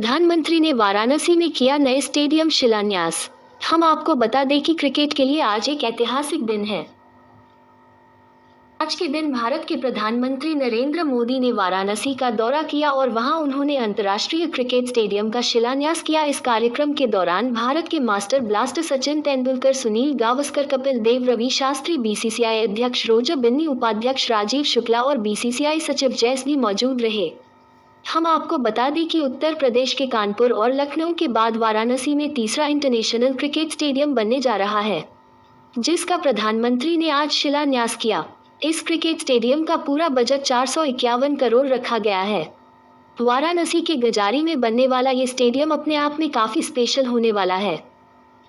प्रधानमंत्री ने वाराणसी में किया नए स्टेडियम शिलान्यास। हम आपको बता दें कि क्रिकेट के लिए आज एक ऐतिहासिक दिन है। आज के दिन भारत के प्रधानमंत्री नरेंद्र मोदी ने वाराणसी का दौरा किया और वहां उन्होंने अंतर्राष्ट्रीय क्रिकेट स्टेडियम का शिलान्यास किया। इस कार्यक्रम के दौरान भारत के master blaster Sachin Tendulkar, Sunil Gavaskar, Kapil Dev, Ravi Shastri, BCCI अध्यक्ष रोजर बिन्नी, उपाध्यक्ष राजीव शुक्ला और बीसीसीआई सचिव जैस भी मौजूद रहे। हम आपको बता दें कि उत्तर प्रदेश के कानपुर और लखनऊ के बाद वाराणसी में तीसरा इंटरनेशनल क्रिकेट स्टेडियम बनने जा रहा है, जिसका प्रधानमंत्री ने आज शिलान्यास किया। इस क्रिकेट स्टेडियम का पूरा बजट 451 करोड़ रखा गया है। वाराणसी के गजारी में बनने वाला ये स्टेडियम अपने आप में काफी स्पेशल होने वाला है।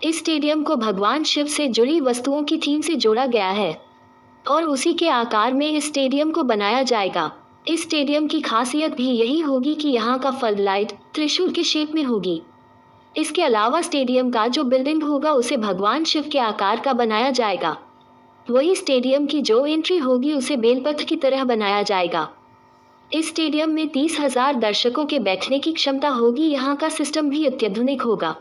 इस स्टेडियम को भगवान शिव से जुड़ी वस्तुओं की थीम से जोड़ा गया है और उसी के आकार में इस स्टेडियम को बनाया जाएगा। इस स्टेडियम की खासियत भी यही होगी कि यहाँ का फ्लड लाइट त्रिशूल के शेप में होगी। इसके अलावा स्टेडियम का जो बिल्डिंग होगा उसे भगवान शिव के आकार का बनाया जाएगा। वही स्टेडियम की जो एंट्री होगी उसे बेलपत्र की तरह बनाया जाएगा। इस स्टेडियम में 30,000 दर्शकों के बैठने की क्षमता होगी। यहाँ का सिस्टम भी अत्याधुनिक होगा,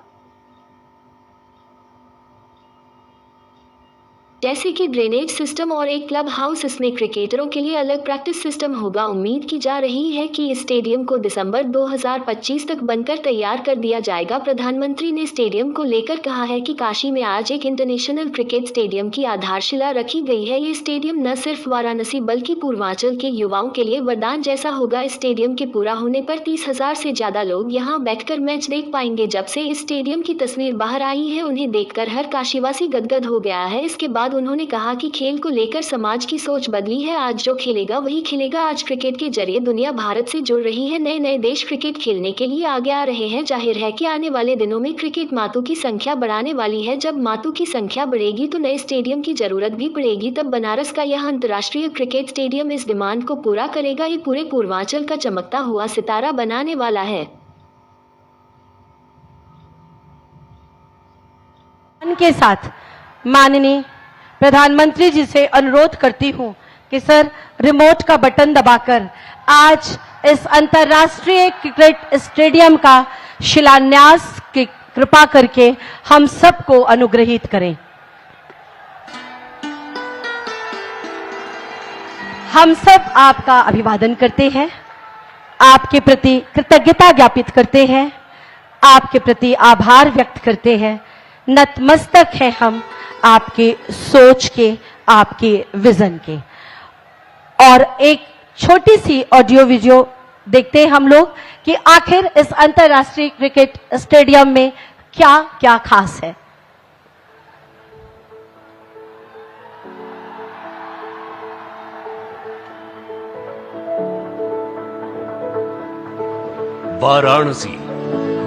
जैसे कि ड्रेनेज सिस्टम और एक क्लब हाउस। इसमें क्रिकेटरों के लिए अलग प्रैक्टिस सिस्टम होगा। उम्मीद की जा रही है कि इस स्टेडियम को दिसंबर 2025 तक बनकर तैयार कर दिया जाएगा। प्रधानमंत्री ने स्टेडियम को लेकर कहा है कि काशी में आज एक इंटरनेशनल क्रिकेट स्टेडियम की आधारशिला रखी गई है। ये स्टेडियम न सिर्फ वाराणसी बल्कि पूर्वांचल के युवाओं के लिए वरदान जैसा होगा। इस स्टेडियम के पूरा होने पर 30,000 से ज्यादा लोग यहाँ बैठकर मैच देख पाएंगे। जब से इस स्टेडियम की तस्वीर बाहर आई है, उन्हें देखकर हर काशीवासी गदगद हो गया है। इसके बाद उन्होंने कहा कि खेल को लेकर समाज की सोच बदली है। आज जो खेलेगा वही खिलेगा। आज क्रिकेट के जरिए दुनिया भारत से जुड़ रही है। नए नए देश क्रिकेट खेलने के लिए आगे आ रहे हैं। जाहिर है कि आने वाले दिनों में क्रिकेट मातों की संख्या बढ़ाने वाली है। जब मातों की संख्या बढ़ेगी तो नए स्टेडियम की जरूरत भी पड़ेगी। तब बनारस का यह अंतर्राष्ट्रीय क्रिकेट स्टेडियम इस डिमांड को पूरा करेगा। ये पूरे पूर्वांचल का चमकता हुआ सितारा बनाने वाला है। के साथ माननीय प्रधानमंत्री जी से अनुरोध करती हूं कि सर रिमोट का बटन दबाकर आज इस अंतर्राष्ट्रीय क्रिकेट स्टेडियम का शिलान्यास की कृपा करके हम सबको अनुग्रहित करें। हम सब आपका अभिवादन करते हैं, आपके प्रति कृतज्ञता ज्ञापित करते हैं, आपके प्रति आभार व्यक्त करते हैं। नतमस्तक हैं हम आपके सोच के, आपके विजन के। और एक छोटी सी ऑडियो वीडियो देखते हैं हम लोग कि आखिर इस अंतर्राष्ट्रीय क्रिकेट स्टेडियम में क्या क्या खास है। वाराणसी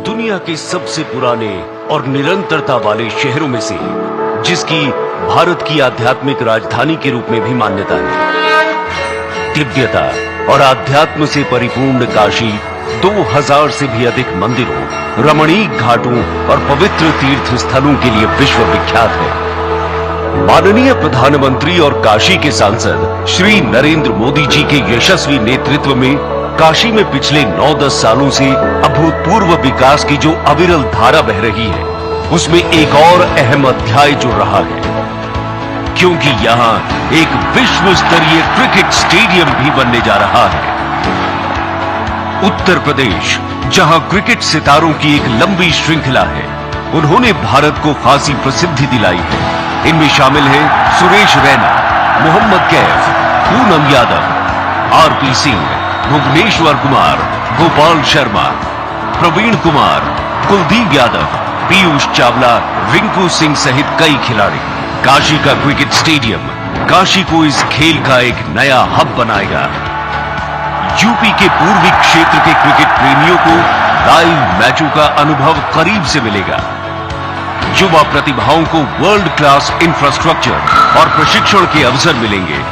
दुनिया के सबसे पुराने और निरंतरता वाले शहरों में से है, जिसकी भारत की आध्यात्मिक राजधानी के रूप में भी मान्यता है। दिव्यता और आध्यात्म से परिपूर्ण काशी 2000 से भी अधिक मंदिरों, रमणीक घाटों और पवित्र तीर्थ स्थलों के लिए विश्व विख्यात है। माननीय प्रधानमंत्री और काशी के सांसद श्री नरेंद्र मोदी जी के यशस्वी नेतृत्व में काशी में पिछले 9-10 सालों से अभूतपूर्व विकास की जो अविरल धारा बह रही है, उसमें एक और अहम अध्याय जुड़ रहा है, क्योंकि यहाँ एक विश्व स्तरीय क्रिकेट स्टेडियम भी बनने जा रहा है। उत्तर प्रदेश, जहाँ क्रिकेट सितारों की एक लंबी श्रृंखला है, उन्होंने भारत को खासी प्रसिद्धि दिलाई है। इनमें शामिल हैं सुरेश रैना, मोहम्मद कैफ, पूनम यादव, आरपी सिंह, भुवनेश्वर कुमार, गोपाल शर्मा, प्रवीण कुमार, कुलदीप यादव, पीयूष चावला, रिंकू सिंह सहित कई खिलाड़ी। काशी का क्रिकेट स्टेडियम काशी को इस खेल का एक नया हब बनाएगा। यूपी के पूर्वी क्षेत्र के क्रिकेट प्रेमियों को लाइव मैचों का अनुभव करीब से मिलेगा। युवा प्रतिभाओं को वर्ल्ड क्लास इंफ्रास्ट्रक्चर और प्रशिक्षण के अवसर मिलेंगे।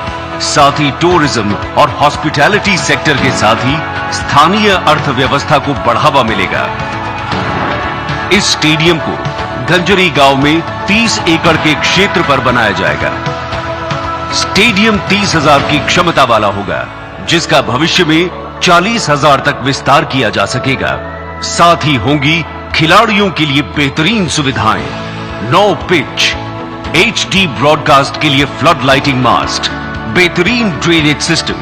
साथ ही टूरिज्म और हॉस्पिटैलिटी सेक्टर के साथ ही स्थानीय अर्थव्यवस्था को बढ़ावा मिलेगा। इस स्टेडियम को गंजरी गांव में 30 एकड़ के क्षेत्र पर बनाया जाएगा। स्टेडियम 30,000 की क्षमता वाला होगा, जिसका भविष्य में 40,000 तक विस्तार किया जा सकेगा। साथ ही होंगी खिलाड़ियों के लिए बेहतरीन सुविधाएं, 9 पिच, HD ब्रॉडकास्ट के लिए फ्लड लाइटिंग मास्ट, बेहतरीन drainage system,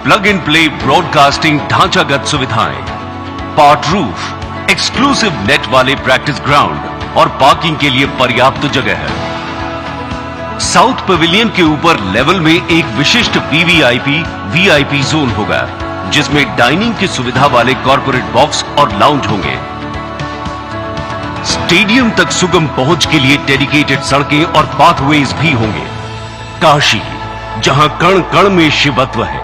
plug and play broadcasting ढांचागत सुविधाएं, पार्ट रूफ, एक्सक्लूसिव नेट वाले प्रैक्टिस ग्राउंड और पार्किंग के लिए पर्याप्त जगह है। साउथ पवेलियन के ऊपर लेवल में एक विशिष्ट VIP जोन होगा, जिसमें डाइनिंग की सुविधा वाले कॉर्पोरेट बॉक्स और लाउंज होंगे। स्टेडियम तक सुगम पहुंच के लिए डेडिकेटेड सड़कें और पाथवेज भी होंगे। काशी, जहां कण कण में शिवत्व है,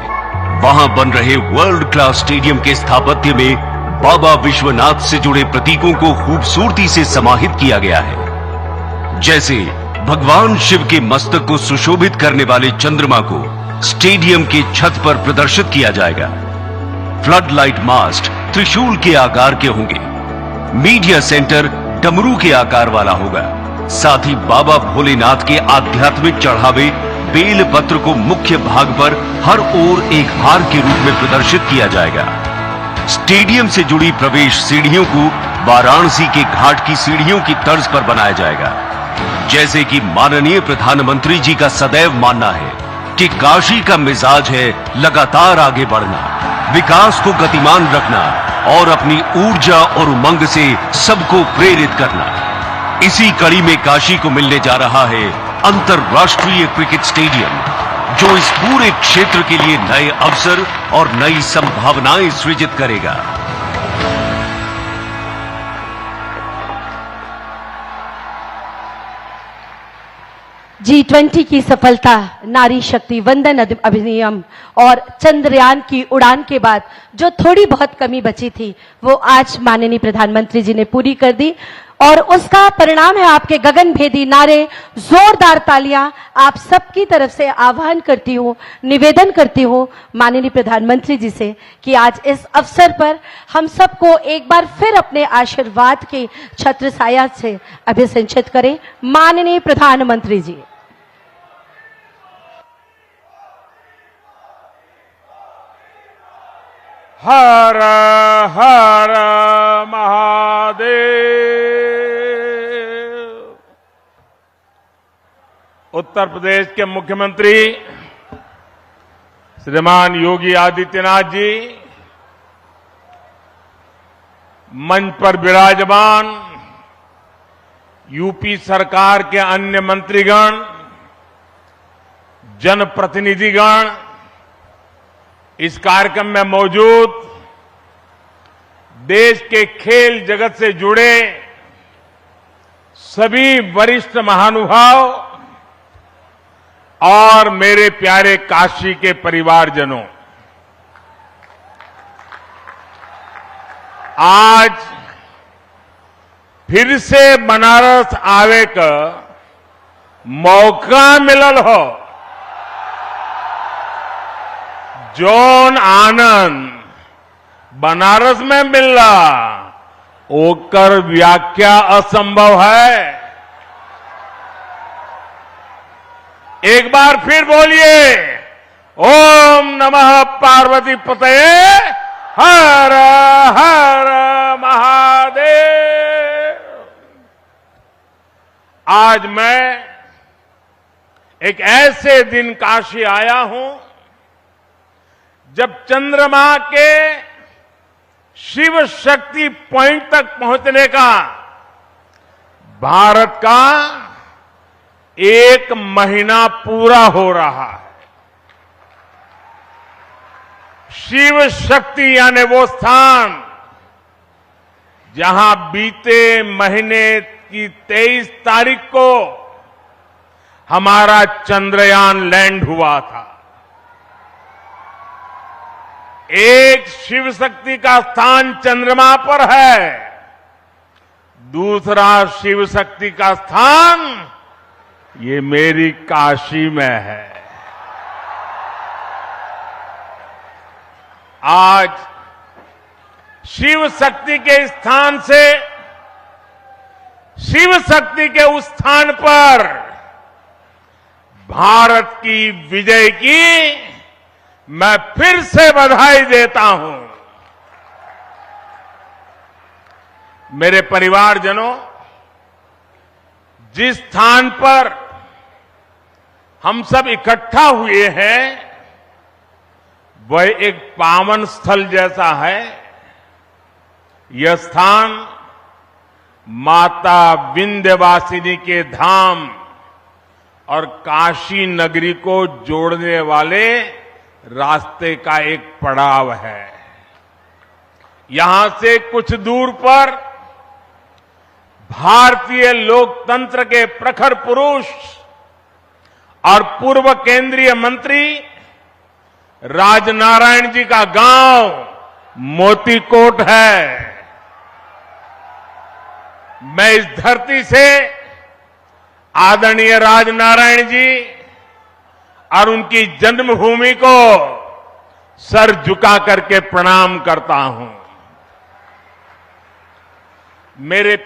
वहां बन रहे वर्ल्ड क्लास स्टेडियम के स्थापत्य में बाबा विश्वनाथ से जुड़े प्रतीकों को खूबसूरती से समाहित किया गया है। जैसे भगवान शिव के मस्तक को सुशोभित करने वाले चंद्रमा को स्टेडियम के छत पर प्रदर्शित किया जाएगा। फ्लड लाइट मास्ट त्रिशूल के आकार के होंगे। मीडिया सेंटर डमरू के आकार वाला होगा। साथ ही बाबा भोलेनाथ के आध्यात्मिक चढ़ावे बेल पत्र को मुख्य भाग पर हर ओर एक हार के रूप में प्रदर्शित किया जाएगा। स्टेडियम से जुड़ी प्रवेश सीढ़ियों को वाराणसी के घाट की सीढ़ियों की तर्ज पर बनाया जाएगा। जैसे कि माननीय प्रधानमंत्री जी का सदैव मानना है कि काशी का मिजाज है लगातार आगे बढ़ना, विकास को गतिमान रखना और अपनी ऊर्जा और उमंग से सबको प्रेरित करना। इसी कड़ी में काशी को मिलने जा रहा है अंतर्राष्ट्रीय क्रिकेट स्टेडियम, जो इस पूरे क्षेत्र के लिए नए अवसर और नई संभावनाएं सृजित करेगा। G20 की सफलता, नारी शक्ति वंदन अधिनियम और चंद्रयान की उड़ान के बाद जो थोड़ी बहुत कमी बची थी, वो आज माननीय प्रधानमंत्री जी ने पूरी कर दी और उसका परिणाम है आपके गगनभेदी नारे, जोरदार तालियां। आप सबकी तरफ से आह्वान करती हूँ, निवेदन करती हूँ माननीय प्रधानमंत्री जी से कि आज इस अवसर पर हम सबको एक बार फिर अपने आशीर्वाद के छत्र छाया से अभिसिंचित करें। माननीय प्रधानमंत्री जी। हर हर महादेव। उत्तर प्रदेश के मुख्यमंत्री श्रीमान योगी आदित्यनाथ जी, मंच पर विराजमान यूपी सरकार के अन्य मंत्रीगण, जनप्रतिनिधिगण, इस कार्यक्रम में मौजूद देश के खेल जगत से जुड़े सभी वरिष्ठ महानुभाव और मेरे प्यारे काशी के परिवारजनों, आज फिर से बनारस आवे का मौका मिलल हो। जौन आनंद बनारस में मिलला, ओकर व्याख्या असंभव है। एक बार फिर बोलिए, ओम नमः पार्वती पतये, हर हर महादेव। आज मैं एक ऐसे दिन काशी आया हूं जब चंद्रमा के शिव शक्ति पॉइंट तक पहुंचने का भारत का 1 महीना पूरा हो रहा है। शिव शक्ति यानी वो स्थान जहां बीते महीने की 23 तारीख को हमारा चंद्रयान लैंड हुआ था। एक शिव शक्ति का स्थान चंद्रमा पर है, दूसरा शिव शक्ति का स्थान ये मेरी काशी में है। आज शिव शक्ति के स्थान से शिव शक्ति के उस स्थान पर भारत की विजय की मैं फिर से बधाई देता हूं। मेरे परिवारजनों, जिस स्थान पर हम सब इकट्ठा हुए हैं वह एक पावन स्थल जैसा है। यह स्थान माता विंध्यवासिनी के धाम और काशी नगरी को जोड़ने वाले रास्ते का एक पड़ाव है। यहां से कुछ दूर पर भारतीय लोकतंत्र के प्रखर पुरुष और पूर्व केंद्रीय मंत्री राजनारायण जी का गांव मोतीकोट है। मैं इस धरती से आदरणीय राजनारायण जी और उनकी जन्मभूमि को सर झुका करके प्रणाम करता हूं। मेरे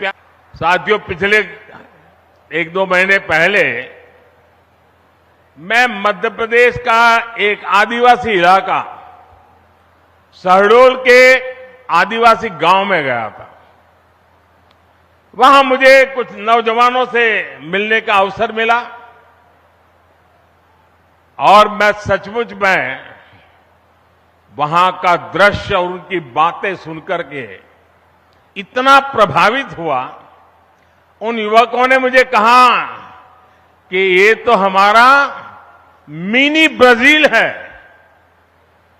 साथियों, पिछले 1-2 महीने पहले मैं मध्य प्रदेश का एक आदिवासी इलाका शहडोल के आदिवासी गांव में गया था। वहां मुझे कुछ नौजवानों से मिलने का अवसर मिला और मैं सचमुच में वहां का दृश्य और उनकी बातें सुनकर के इतना प्रभावित हुआ। उन युवकों ने मुझे कहा कि ये तो हमारा मिनी ब्राजील है।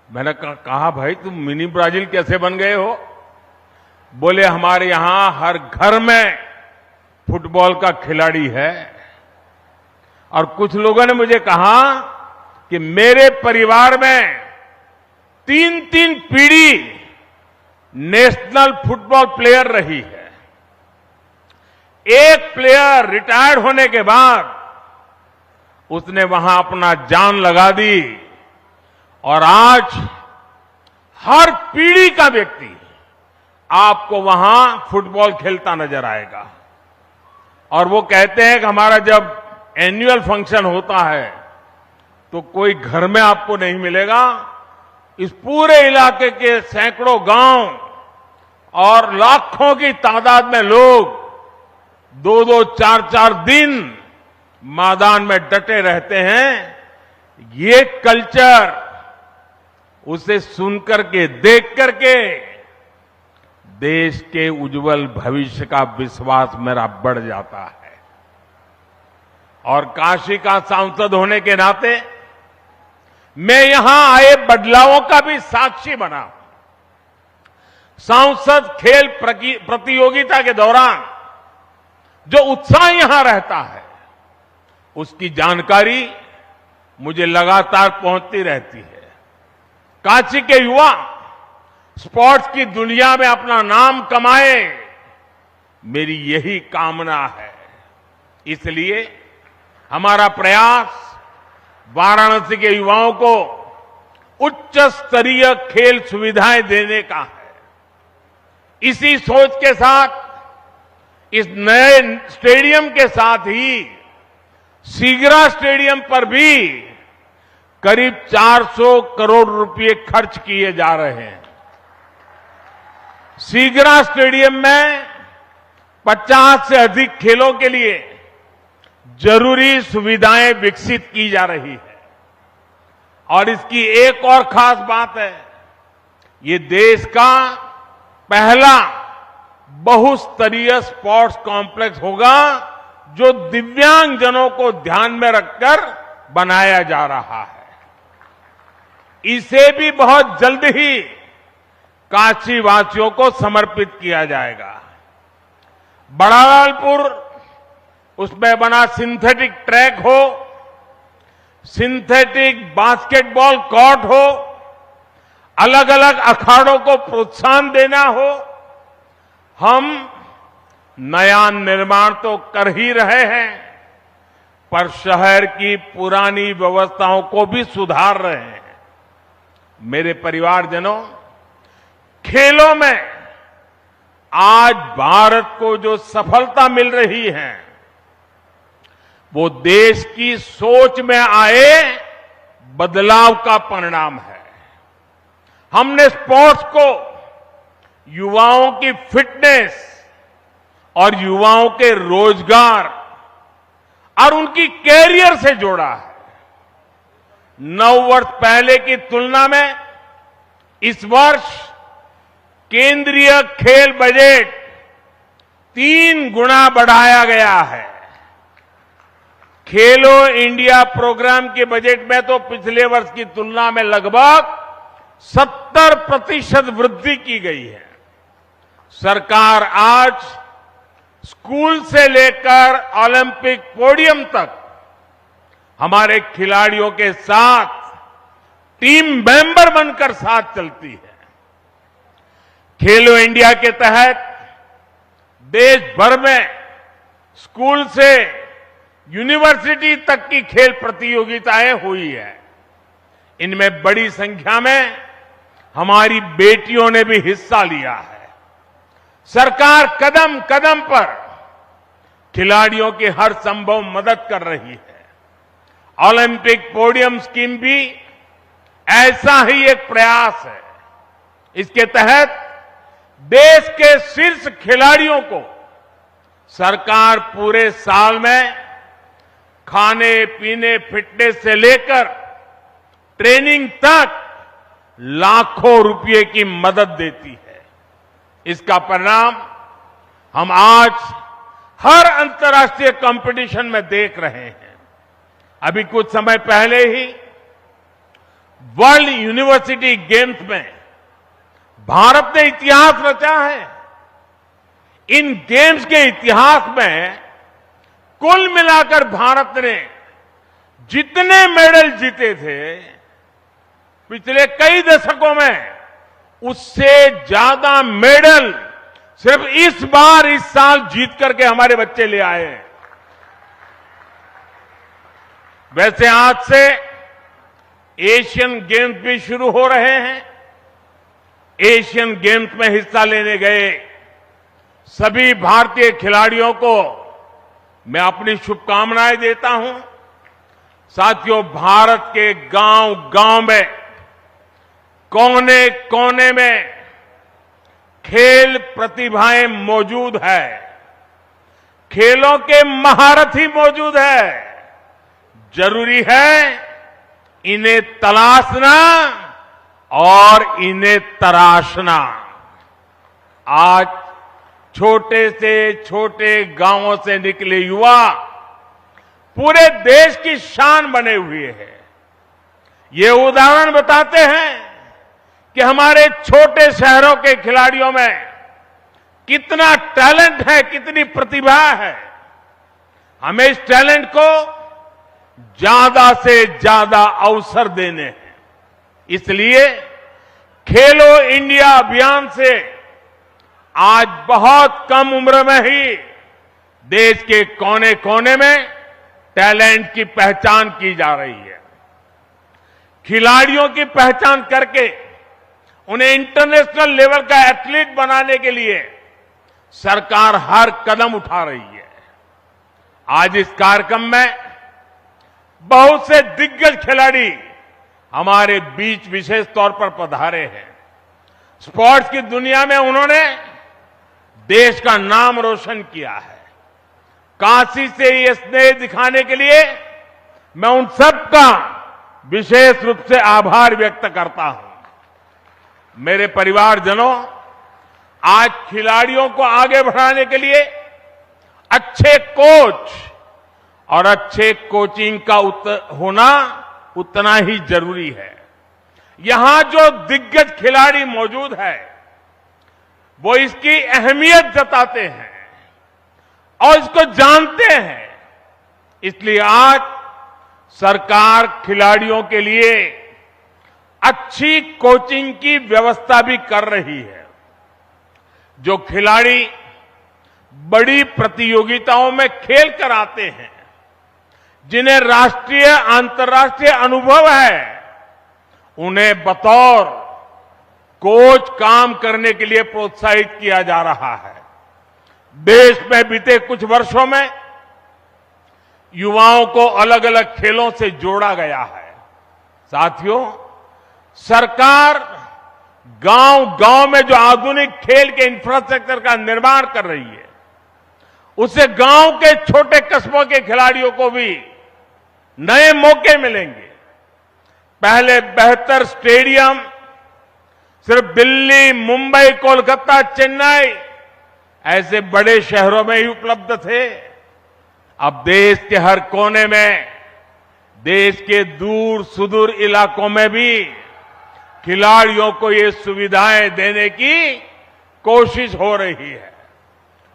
मैंने कहा भाई तुम मिनी ब्राजील कैसे बन गए हो? बोले हमारे यहां हर घर में फुटबॉल का खिलाड़ी है। और कुछ लोगों ने मुझे कहा कि मेरे परिवार में 3-3 पीढ़ी नेशनल फुटबॉल प्लेयर रही है। एक प्लेयर रिटायर्ड होने के बाद उसने वहां अपना जान लगा दी और आज हर पीढ़ी का व्यक्ति आपको वहां फुटबॉल खेलता नजर आएगा। और वो कहते हैं कि हमारा जब एनुअल फंक्शन होता है तो कोई घर में आपको नहीं मिलेगा। इस पूरे इलाके के सैकड़ों गांव और लाखों की तादाद में लोग 2-2, 4-4 दिन मैदान में डटे रहते हैं। ये कल्चर उसे सुनकर के, देख करके देश के उज्जवल भविष्य का विश्वास मेरा बढ़ जाता है। और काशी का सांसद होने के नाते मैं यहां आए बदलावों का भी साक्षी बना। सांसद खेल प्रतियोगिता के दौरान जो उत्साह यहां रहता है उसकी जानकारी मुझे लगातार पहुंचती रहती है। काशी के युवा स्पोर्ट्स की दुनिया में अपना नाम कमाए, मेरी यही कामना है। इसलिए हमारा प्रयास वाराणसी के युवाओं को उच्च स्तरीय खेल सुविधाएं देने का है। इसी सोच के साथ इस नए स्टेडियम के साथ ही सीगरा स्टेडियम पर भी करीब 400 करोड़ रुपए खर्च किए जा रहे हैं। सीगरा स्टेडियम में 50 से अधिक खेलों के लिए जरूरी सुविधाएं विकसित की जा रही है। और इसकी एक और खास बात है, ये देश का पहला बहुस्तरीय स्पोर्ट्स कॉम्प्लेक्स होगा जो दिव्यांगजनों को ध्यान में रखकर बनाया जा रहा है। इसे भी बहुत जल्द ही काशी वासियों को समर्पित किया जाएगा। बड़ालालपुर, उसमें बना सिंथेटिक ट्रैक हो, सिंथेटिक बास्केटबॉल कोर्ट हो, अलग अलग अखाड़ों को प्रोत्साहन देना हो, हम नया निर्माण तो कर ही रहे हैं पर शहर की पुरानी व्यवस्थाओं को भी सुधार रहे हैं। मेरे परिवारजनों, खेलों में आज भारत को जो सफलता मिल रही है वो देश की सोच में आए बदलाव का परिणाम है। हमने स्पोर्ट्स को युवाओं की फिटनेस और युवाओं के रोजगार और उनकी कैरियर से जोड़ा है। 9 वर्ष पहले की तुलना में इस वर्ष केंद्रीय खेल बजट 3 गुना बढ़ाया गया है। खेलो इंडिया प्रोग्राम के बजट में तो पिछले वर्ष की तुलना में लगभग 70% वृद्धि की गई है। सरकार आज स्कूल से लेकर ओलंपिक पोडियम तक हमारे खिलाड़ियों के साथ टीम मेंबर बनकर साथ चलती है। खेलो इंडिया के तहत देश भर में स्कूल से यूनिवर्सिटी तक की खेल प्रतियोगिताएं हुई है। इनमें बड़ी संख्या में हमारी बेटियों ने भी हिस्सा लिया है। सरकार कदम कदम पर खिलाड़ियों की हर संभव मदद कर रही है। ओलंपिक पोडियम स्कीम भी ऐसा ही एक प्रयास है। इसके तहत देश के शीर्ष खिलाड़ियों को सरकार पूरे साल में खाने पीने फिटनेस से लेकर ट्रेनिंग तक लाखों रुपए की मदद देती है। इसका परिणाम हम आज हर अंतर्राष्ट्रीय कंपटीशन में देख रहे हैं। अभी कुछ समय पहले ही वर्ल्ड यूनिवर्सिटी गेम्स में भारत ने इतिहास रचा है। इन गेम्स के इतिहास में कुल मिलाकर भारत ने जितने मेडल जीते थे पिछले कई दशकों में, उससे ज्यादा मेडल सिर्फ इस साल जीत करके हमारे बच्चे ले आए हैं। वैसे आज से एशियन गेम्स भी शुरू हो रहे हैं। एशियन गेम्स में हिस्सा लेने गए सभी भारतीय खिलाड़ियों को मैं अपनी शुभकामनाएं देता हूं। साथियों, भारत के गांव-गांव में, कोने कोने में खेल प्रतिभाएं मौजूद है। खेलों के महारथी मौजूद है। जरूरी है इन्हें तलाशना और इन्हें तराशना। आज छोटे से छोटे गांवों से निकले युवा पूरे देश की शान बने हुए हैं। ये उदाहरण बताते हैं कि हमारे छोटे शहरों के खिलाड़ियों में कितना टैलेंट है, कितनी प्रतिभा है। हमें इस टैलेंट को ज्यादा से ज्यादा अवसर देने हैं। इसलिए खेलो इंडिया अभियान से आज बहुत कम उम्र में ही देश के कोने कोने में टैलेंट की पहचान की जा रही है। खिलाड़ियों की पहचान करके उन्हें इंटरनेशनल लेवल का एथलीट बनाने के लिए सरकार हर कदम उठा रही है। आज इस कार्यक्रम में बहुत से दिग्गज खिलाड़ी हमारे बीच विशेष तौर पर पधारे हैं। स्पोर्ट्स की दुनिया में उन्होंने देश का नाम रोशन किया है। काशी से ये स्नेह दिखाने के लिए मैं उन सबका विशेष रूप से आभार व्यक्त करता हूं। मेरे परिवारजनों, आज खिलाड़ियों को आगे बढ़ाने के लिए अच्छे कोच और अच्छे कोचिंग का होना उतना ही जरूरी है। यहां जो दिग्गज खिलाड़ी मौजूद है वो इसकी अहमियत जताते हैं और इसको जानते हैं। इसलिए आज सरकार खिलाड़ियों के लिए अच्छी कोचिंग की व्यवस्था भी कर रही है। जो खिलाड़ी बड़ी प्रतियोगिताओं में खेल कर आते हैं, जिन्हें राष्ट्रीय अंतर्राष्ट्रीय अनुभव है, उन्हें बतौर कोच काम करने के लिए प्रोत्साहित किया जा रहा है। देश में बीते कुछ वर्षों में युवाओं को अलग अलग खेलों से जोड़ा गया है। साथियों, सरकार गांव-गांव में जो आधुनिक खेल के इंफ्रास्ट्रक्चर का निर्माण कर रही है, उससे गांव के छोटे कस्बों के खिलाड़ियों को भी नए मौके मिलेंगे। पहले बेहतर स्टेडियम सिर्फ दिल्ली, मुंबई, कोलकाता, चेन्नई ऐसे बड़े शहरों में ही उपलब्ध थे। अब देश के हर कोने में, देश के दूर सुदूर इलाकों में भी खिलाड़ियों को ये सुविधाएं देने की कोशिश हो रही है।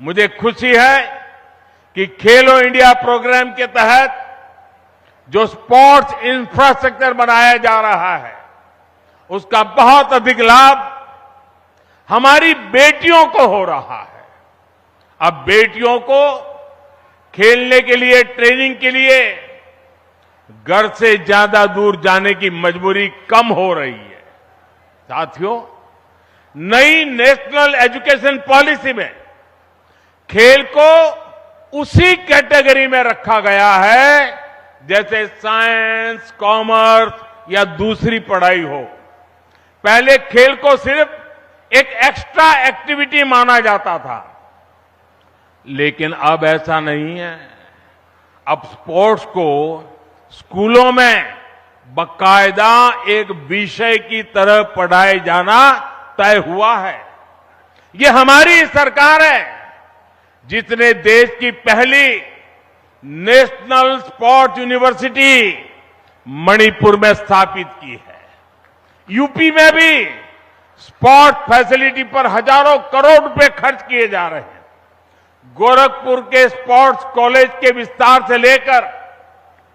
मुझे खुशी है कि खेलो इंडिया प्रोग्राम के तहत जो स्पोर्ट्स इंफ्रास्ट्रक्चर बनाया जा रहा है, उसका बहुत अधिक लाभ हमारी बेटियों को हो रहा है। अब बेटियों को खेलने के लिए, ट्रेनिंग के लिए घर से ज्यादा दूर जाने की मजबूरी कम हो रही है। साथियों, नई नेशनल एजुकेशन पॉलिसी में खेल को उसी कैटेगरी में रखा गया है जैसे साइंस, कॉमर्स या दूसरी पढ़ाई हो। पहले खेल को सिर्फ एक एक्स्ट्रा एक्टिविटी माना जाता था, लेकिन अब ऐसा नहीं है। अब स्पोर्ट्स को स्कूलों में बाकायदा एक विषय की तरह पढ़ाए जाना तय हुआ है। ये हमारी सरकार है जिसने देश की पहली नेशनल स्पोर्ट्स यूनिवर्सिटी मणिपुर में स्थापित की है। यूपी में भी स्पोर्ट्स फैसिलिटी पर हजारों करोड़ रुपए खर्च किए जा रहे हैं। गोरखपुर के स्पोर्ट्स कॉलेज के विस्तार से लेकर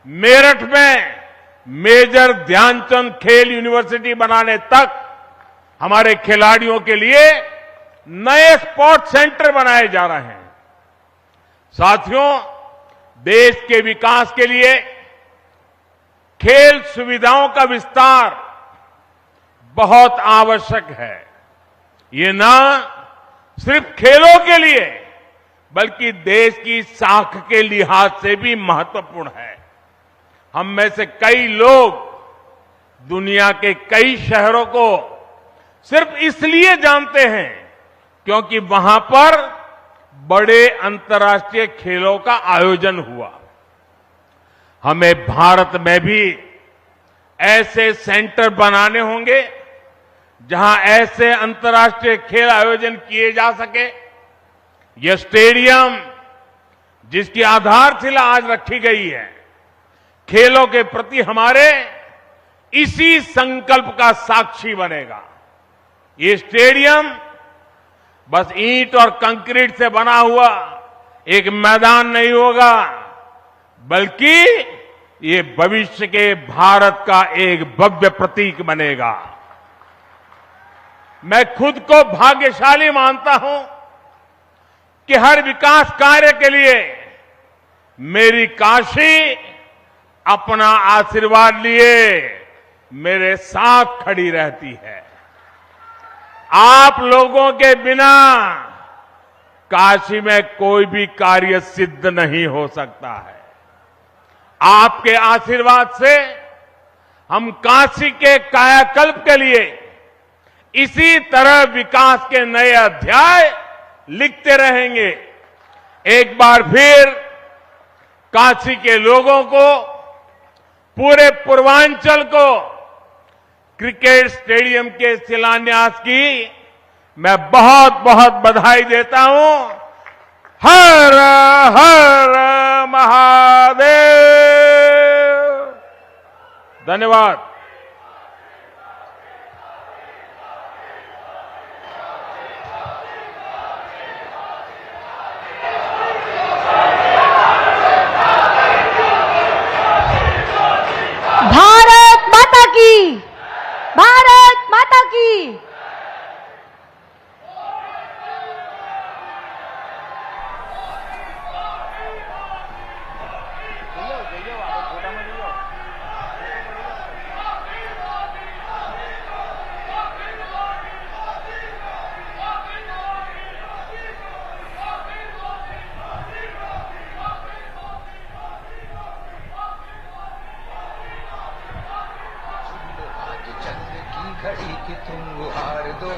मेरठ में मेजर ध्यानचंद खेल यूनिवर्सिटी बनाने तक हमारे खिलाड़ियों के लिए नए स्पोर्ट्स सेंटर बनाए जा रहे हैं। साथियों, देश के विकास के लिए खेल सुविधाओं का विस्तार बहुत आवश्यक है। ये न सिर्फ खेलों के लिए बल्कि देश की साख के लिहाज से भी महत्वपूर्ण है। हम में से कई लोग दुनिया के कई शहरों को सिर्फ इसलिए जानते हैं क्योंकि वहां पर बड़े अंतर्राष्ट्रीय खेलों का आयोजन हुआ। हमें भारत में भी ऐसे सेंटर बनाने होंगे जहां ऐसे अंतर्राष्ट्रीय खेल आयोजन किए जा सके। यह स्टेडियम जिसकी आधारशिला आज रखी गई है, खेलों के प्रति हमारे इसी संकल्प का साक्षी बनेगा। ये स्टेडियम बस ईंट और कंक्रीट से बना हुआ एक मैदान नहीं होगा, बल्कि ये भविष्य के भारत का एक भव्य प्रतीक बनेगा। मैं खुद को भाग्यशाली मानता हूं कि हर विकास कार्य के लिए मेरी काशी अपना आशीर्वाद लिए मेरे साथ खड़ी रहती है। आप लोगों के बिना काशी में कोई भी कार्य सिद्ध नहीं हो सकता है। आपके आशीर्वाद से हम काशी के कायाकल्प के लिए इसी तरह विकास के नए अध्याय लिखते रहेंगे। एक बार फिर काशी के लोगों को, पूरे पूर्वांचल को क्रिकेट स्टेडियम के शिलान्यास की मैं बहुत बहुत बधाई देता हूं। हर हर महादेव। धन्यवाद। भारत माता की, भारत माता की। आज चंद की घड़ी की तुम हार दो।